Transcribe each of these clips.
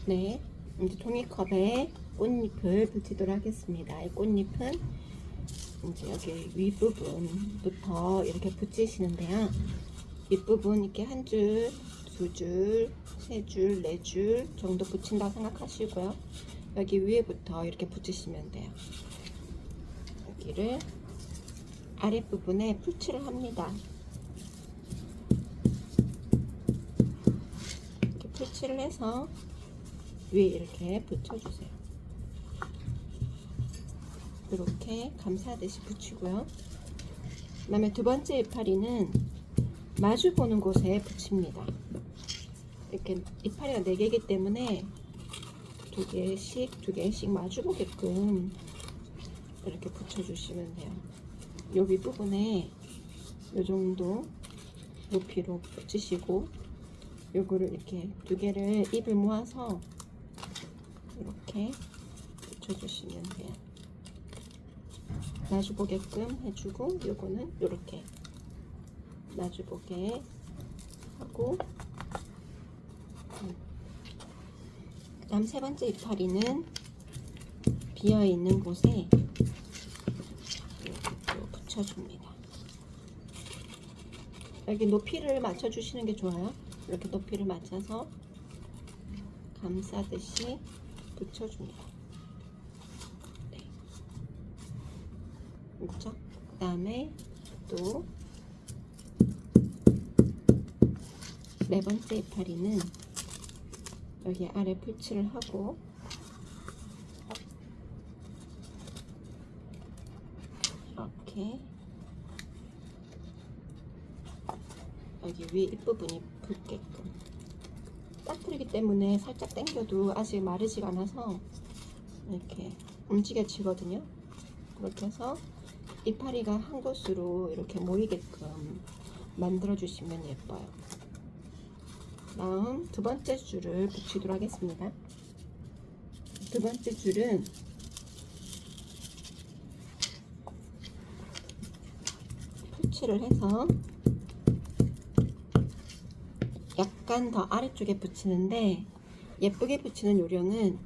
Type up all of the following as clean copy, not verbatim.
네, 이제 종이컵에 꽃잎을 붙이도록 하겠습니다. 이 꽃잎은 이제 여기 윗부분부터 이렇게 붙이시는데요. 윗부분 이렇게 한 줄, 두 줄, 세 줄, 네 줄 정도 붙인다고 생각하시고요. 여기 위에부터 이렇게 붙이시면 돼요. 여기를 아랫부분에 풀칠을 합니다. 이렇게 풀칠을 해서 위에 이렇게 붙여주세요. 이렇게 감싸듯이 붙이고요. 그 다음에 두 번째 이파리는 마주 보는 곳에 붙입니다. 이렇게 이파리가 4개이기 때문에 두 개씩 마주 보게끔 이렇게 붙여주시면 돼요. 요 윗부분에 요 정도 높이로 붙이시고, 요거를 이렇게 두 개를 입을 모아서 이렇게 붙여주시면 돼요. 마주보게끔 해주고, 요거는 이렇게 마주보게 하고, 그 다음 세 번째 이파리는 비어있는 곳에 이렇게 붙여줍니다. 여기 높이를 맞춰주시는 게 좋아요. 이렇게 높이를 맞춰서 감싸듯이 붙여줍니다. 네. 그렇죠? 그 다음에 또 네 번째 이파리는 여기 아래 풀칠을 하고, 이렇게 여기 위에 윗부분이 붙게끔, 따뜻하기 때문에 살짝 당겨도 아직 마르지가 않아서 이렇게 움직여지거든요. 그렇게 해서 이파리가 한 곳으로 이렇게 모이게끔 만들어 주시면 예뻐요. 다음 두 번째 줄을 붙이도록 하겠습니다. 두 번째 줄은 풀칠을 해서 약간 더 아래쪽에 붙이는데, 예쁘게 붙이는 요령은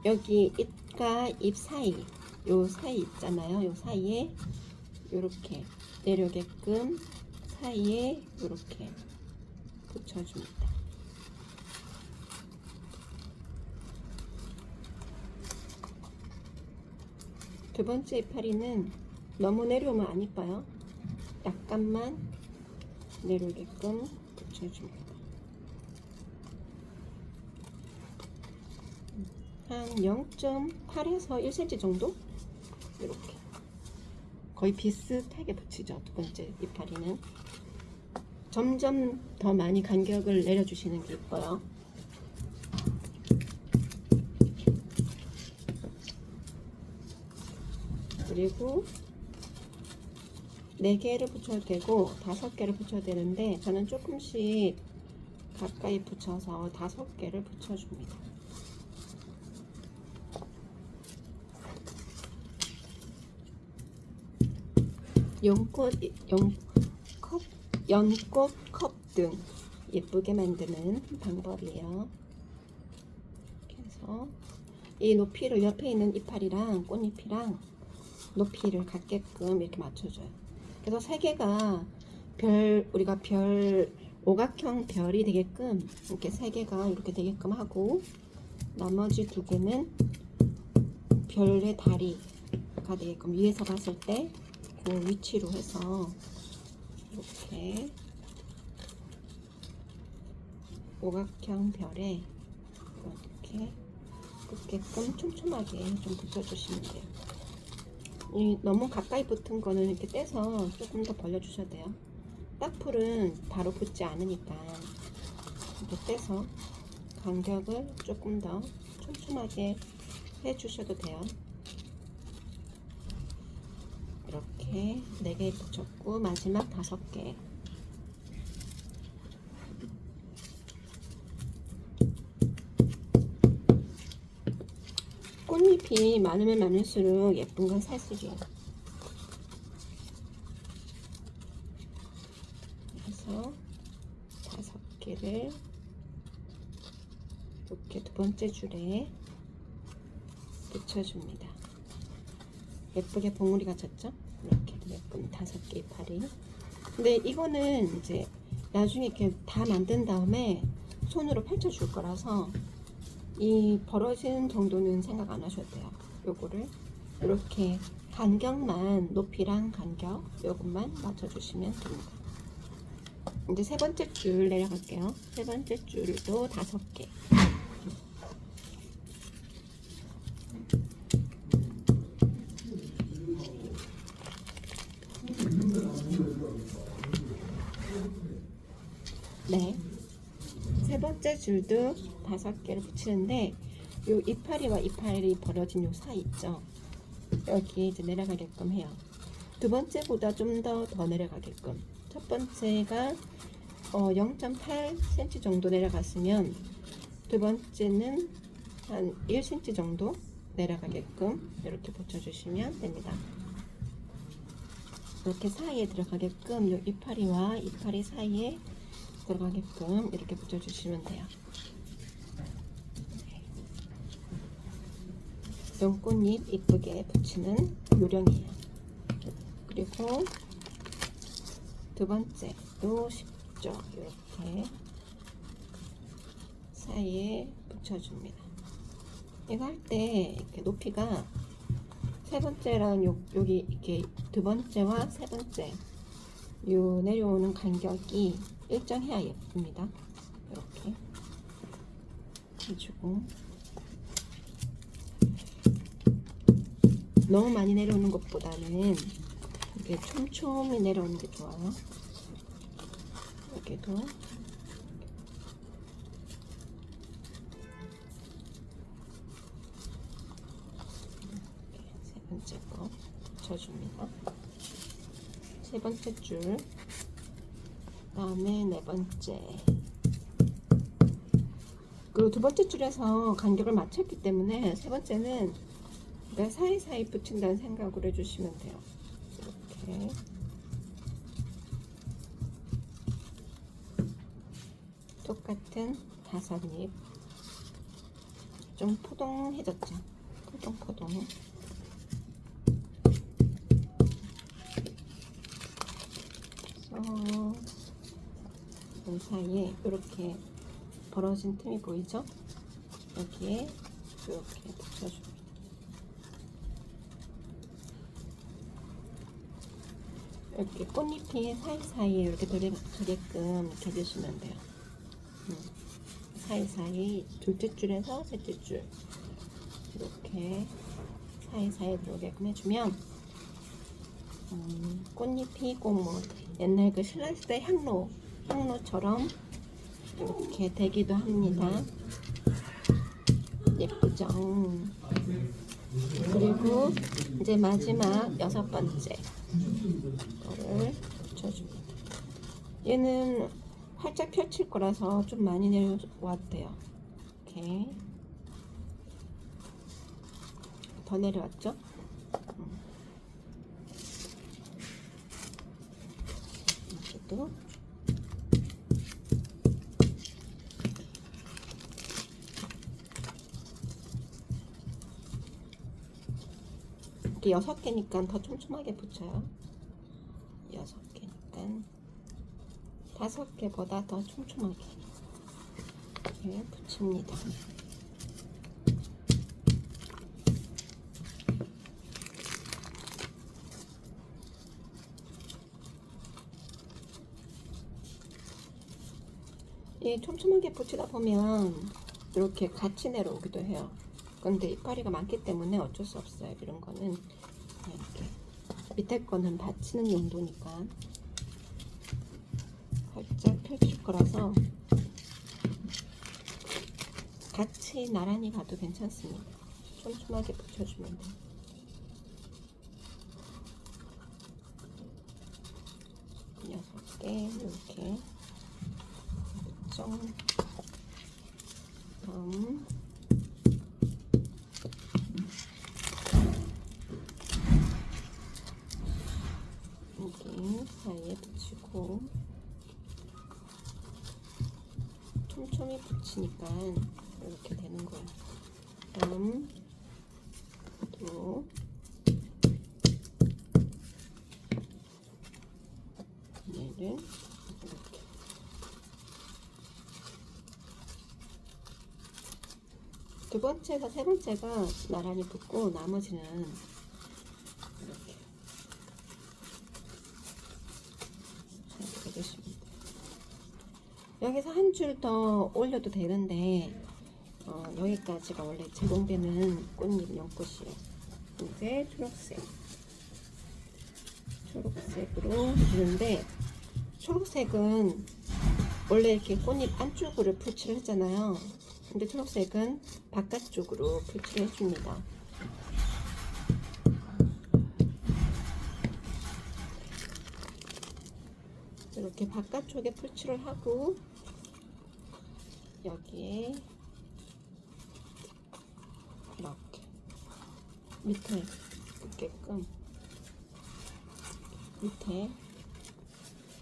여기 입과 입 사이, 요 사이 있잖아요. 요 사이에 요렇게 내려오게끔 사이에 요렇게 붙여줍니다. 두 번째 이파리는 너무 내려오면 안 이뻐요. 약간만 내려오게끔 붙여줍니다. 한 0.8에서 1cm 정도? 이렇게 거의 비슷하게 붙이죠. 두 번째 이파리는 점점 더 많이 간격을 내려주시는 게 예뻐요. 그리고 4개를 붙여도 되고 5개를 붙여도 되는데, 저는 조금씩 가까이 붙여서 5개를 붙여줍니다. 연꽃 컵 등 예쁘게 만드는 방법이에요. 그래서 이 높이를 옆에 있는 이파리랑 꽃잎이랑 높이를 같게끔 이렇게 맞춰줘요. 그래서 3개가 우리가 오각형 별이 되게끔 이렇게 3개가 이렇게 되게끔 하고, 나머지 2개는 별의 다리가 되게끔 위에서 봤을 때 그 위치로 해서 이렇게 오각형 별에 이렇게 붙게끔 촘촘하게 좀 붙여주시면 돼요. 너무 가까이 붙은 거는 이렇게 떼서 조금 더 벌려주셔야 돼요. 딱풀은 바로 붙지 않으니까 이렇게 떼서 간격을 조금 더 촘촘하게 해주셔도 돼요. 이렇게 4개 붙였고, 마지막 5개. 꽃잎이 많으면 많을수록 예쁜 건 사실이에요. 그래서 5개를 이렇게 두 번째 줄에 붙여줍니다. 예쁘게 봉우리가 졌죠? 이렇게 예쁜 5개 이파리. 근데 이거는 이제 나중에 이렇게 다 만든 다음에 손으로 펼쳐줄 거라서 이 벌어진 정도는 생각 안 하셔도 돼요. 요거를 이렇게 간격만, 높이랑 간격 요것만 맞춰주시면 됩니다. 이제 세 번째 줄 내려갈게요. 세 번째 줄도 5개. 네, 세 번째 줄도 5개를 붙이는데 요 이파리와 이파리 벌어진 요 사이 있죠? 여기 이제 내려가게끔 해요. 두 번째보다 좀 더 내려가게끔. 첫 번째가 0.8cm 정도 내려갔으면 두 번째는 한 1cm 정도 내려가게끔 이렇게 붙여주시면 됩니다. 이렇게 사이에 들어가게끔 요 이파리와 이파리 사이에 들어가게끔 이렇게 붙여주시면 돼요. 연꽃잎 이쁘게 붙이는 요령이에요. 그리고 두 번째도 쉽죠. 이렇게 사이에 붙여줍니다. 이거 할 때 이렇게 높이가 세 번째랑 여기 이렇게 두 번째와 세 번째 요 내려오는 간격이 일정해야 예쁩니다. 이렇게 해주고 너무 많이 내려오는 것보다는 이렇게 촘촘히 내려오는 게 좋아요. 여기도 세 번째 거 붙여줍니다. 세 번째 줄, 그다음에 네 번째. 그리고 두 번째 줄에서 간격을 맞췄기 때문에 세 번째는 사이사이 붙인다는 생각으로 해주시면 돼요. 이렇게 똑같은 5잎. 좀 포동해졌죠? 포동포동. 그래서 이 사이에 이렇게 벌어진 틈이 보이죠? 여기에 이렇게 붙여줍니다. 이렇게 꽃잎이 사이사이에 이렇게 들게끔 이렇게 해주시면 돼요. 사이사이 둘째 줄에서 셋째 줄 이렇게 사이사이에 들어오게끔 해주면 꽃잎이 꼭 뭐 옛날 그 신라시대 향로처럼 이렇게 되기도 합니다. 예쁘죠? 그리고 이제 마지막 6번째 거를 붙여줍니다. 얘는 활짝 펼칠 거라서 좀 많이 내려와도 돼요. 이렇게 더 내려왔죠? 여기도 이렇게 6개니까 더 촘촘하게 붙여요. 6개니까 5개보다 더 촘촘하게 이렇게 붙입니다. 이 촘촘하게 붙이다 보면 이렇게 같이 내려오기도 해요. 근데 이파리가 많기 때문에 어쩔 수 없어요. 이런 거는 이렇게 밑에 거는 받치는 용도니까 살짝 펼칠 거라서 같이 나란히 가도 괜찮습니다. 촘촘하게 붙여주면 돼요. 여섯 개 이렇게 붙여. 다음 여기 사이에 붙이고 촘촘히 붙이니까 이렇게 3, 또 얘를 이렇게 두 번째에서 세 번째가 나란히 붙고 나머지는 이렇게 잘 되겠습니다. 여기서 한 줄 더 올려도 되는데 여기까지가 원래 제공되는 꽃잎 연꽃이에요. 이제 초록색으로 주는데, 초록색은 원래 이렇게 꽃잎 안쪽으로 풀칠을 했잖아요. 근데 초록색은 바깥쪽으로 풀칠을 해줍니다. 이렇게 바깥쪽에 풀칠을 하고 여기에 이렇게 밑에 붙게끔 밑에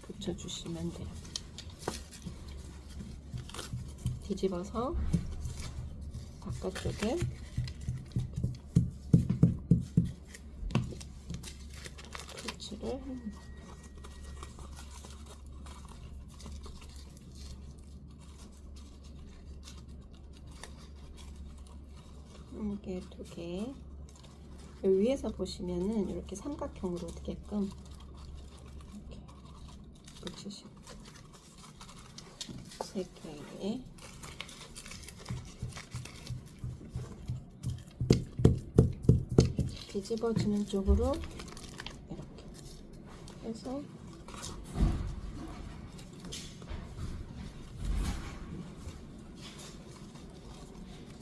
붙여주시면 돼요. 뒤집어서 바깥쪽에 풀칠을 합니다. 한 개, 두 개. 위에서 보시면은 이렇게 삼각형으로 되게끔 이렇게 붙이시고, 세 개. 뒤집어지는 쪽으로 이렇게 해서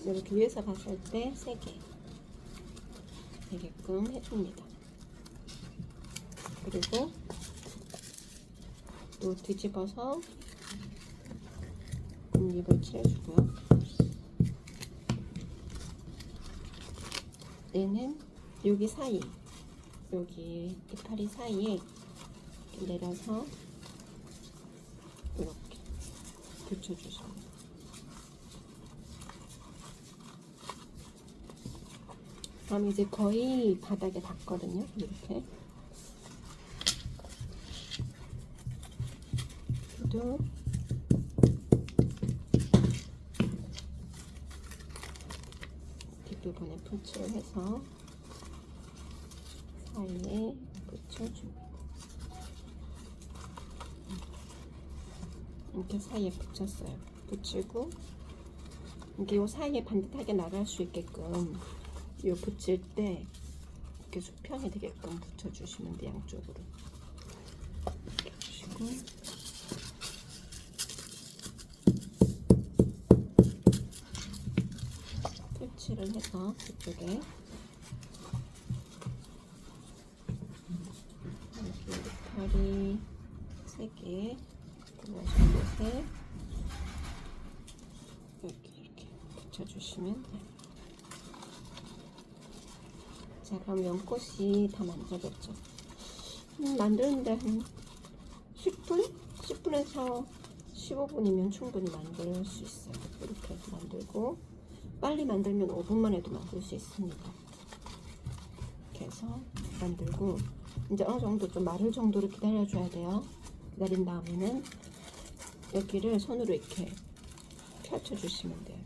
이렇게 위에서 봤을 때 3개 되게끔 해줍니다. 그리고 또 뒤집어서 꽃잎을 칠해주고요. 얘는 여기 사이, 여기 이파리 사이에 이렇게 내려서 이렇게 붙여주십니다. 그럼 이제 거의 바닥에 닿거든요. 이렇게. 또 뒷부분에 풀칠을 해서 사이에 붙여줍니다. 이렇게 사이에 붙였어요. 붙이고 이게 요 사이에 반듯하게 나갈 수 있게끔 요 붙일 때 이렇게 수평이 되게끔 붙여주시면 돼요. 양쪽으로 이렇게 해주시고, 풀칠을 해서 이쪽에 여기 이파리 3개, 그리고 곳에 이렇게 붙여주시면 돼요. 자, 그럼 연꽃이 다 만들었죠. 만드는데 한 10분? 10분에서 15분이면 충분히 만들 수 있어요. 이렇게 해서 만들고, 빨리 만들면 5분만 해도 만들 수 있습니다. 이렇게 해서 만들고, 이제 어느 정도 좀 마를 정도로 기다려줘야 돼요. 기다린 다음에는 여기를 손으로 이렇게 펼쳐주시면 돼요.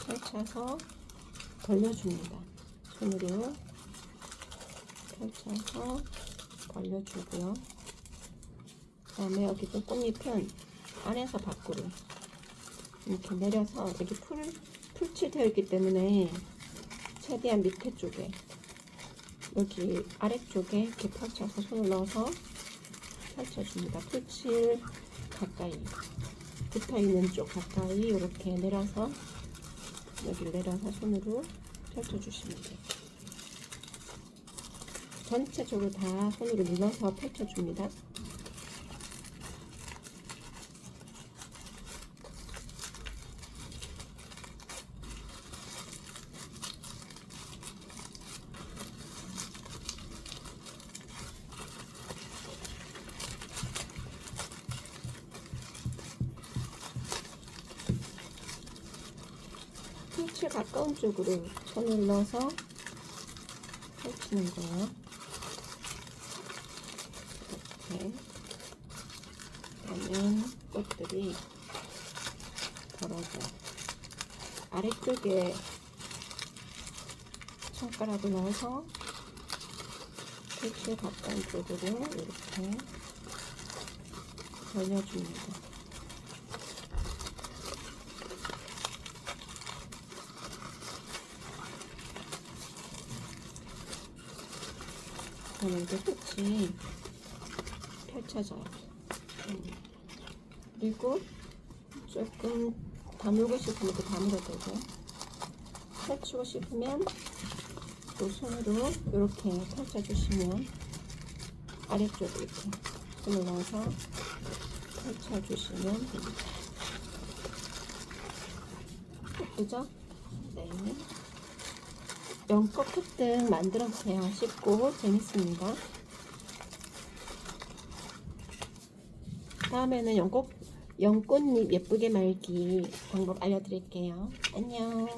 펼쳐서 벌려줍니다. 손으로 펼쳐서 벌려주고요. 그 다음에 여기 또 꽃잎은 안에서 밖으로 이렇게 내려서 여기 풀칠되어 있기 때문에 최대한 밑에 쪽에 여기 아래쪽에 이렇게 펼쳐서 손을 넣어서 펼쳐줍니다. 풀칠 가까이 붙어있는 쪽 가까이 이렇게 내려서 여기를 내려서 손으로 펼쳐주시면 돼요. 전체적으로 다 손으로 눌러서 펼쳐줍니다. 펼칠 가까운 쪽으로 손을 넣어서 펼치는 거예요. 이렇게. 그러면 꽃들이 벌어져요. 아래쪽에 손가락을 넣어서 펼칠 가까운 쪽으로 이렇게 벌려줍니다. 그러면 이제 끝이 펼쳐져요. 그리고 조금 다물고 싶으면 또 다물어도 되고, 펼치고 싶으면 또 손으로 이렇게 펼쳐주시면 아래쪽에 이렇게 손을 넣어서 펼쳐주시면 됩니다. 예쁘죠? 네. 연꽃 컵등 만들어보세요. 쉽고 재밌습니다. 다음에는 연꽃잎 예쁘게 말기 방법 알려드릴게요. 안녕.